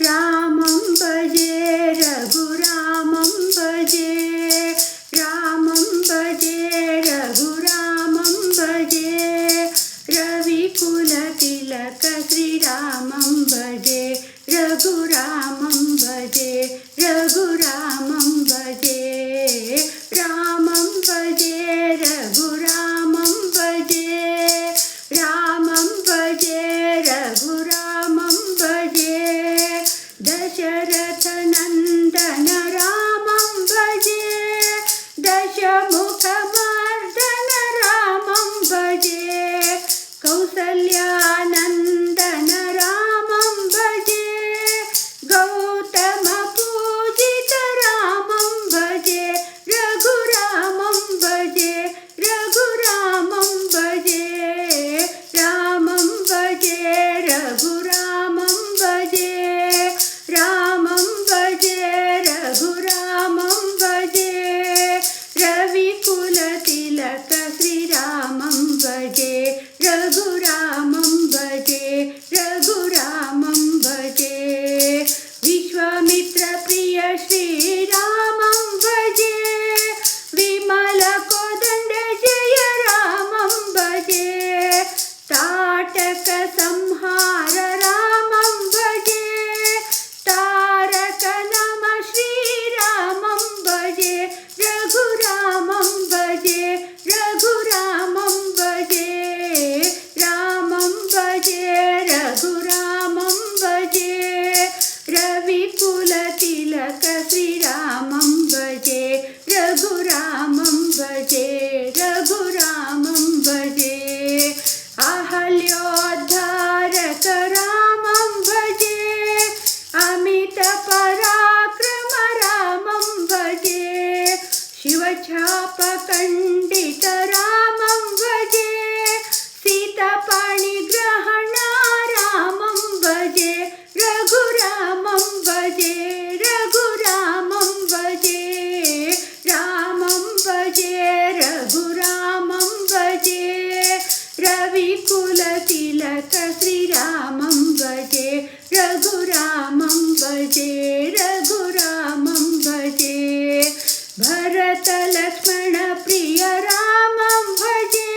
रामं भजे रघुरामं भजे रामं भजे रघुरामं भजे रविकुलतिलक श्रीरामं भजे रघुरामं भजे रघुरामं भजे रामं भजे रघुरामं भजे रामं भजे रघुरामं भजे दशरथनन्दन रामं भजे दशमुखमर्दन रामं भजे कौसल्यानन्दन रामं भजे गौतमपूजित रामं भजे रघुरामं भजे रघुरामं भजे रामं भजे रघुरामं भजे रामं भजे रघुरामं भजे रविकुलतिलक श्रीरामं भजे रघुरामं भजे रघुरामं भजे विश्वामित्रप्रिय श्रीरामं भजे विमलकोदण्ड जय रामं भजे ताटक संहार रामं भजे तारक नम श्रीरामं भजे रघुरामं भजे रघुरामं भजे रामं भजे रघुरामं भजे रविकुलतिलक श्रीरामं भजे रघुरामं भजे रघुरामं भजे अहल्योद्धारक रामं भजे अमित पराक्रम रामं भजे शिवछापखण्डित रामं भजे सीतापाणिग्रहण रामं भजे रघुरामं भजे रघुरामं भजे रामं भजे रघुरामं भजे रविकुलतिलक श्रीरामं भजे रघुरामं भजे रघुरामं भजे भरत लक्ष्मण प्रिय रामं भजे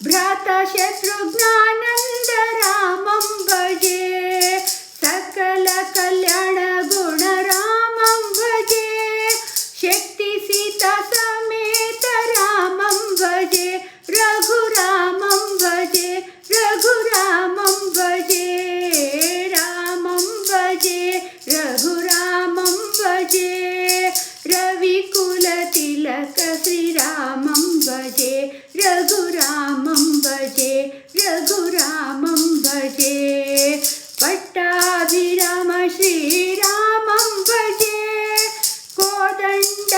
भ्राता शत्रुघ्नानन्द रामं भजे सकल कल्याण गुण रामं भजे शक्ति सीता समेत रामं भजे रघुरामं भजे रघुरामं भजे रामं भजे रघुरामं भजे रविकुलतिलक श्रीरामं भजे रघुरामं भजे रघुरामं भजे पट्टाभिराम श्रीरामं भजे कोदण्ड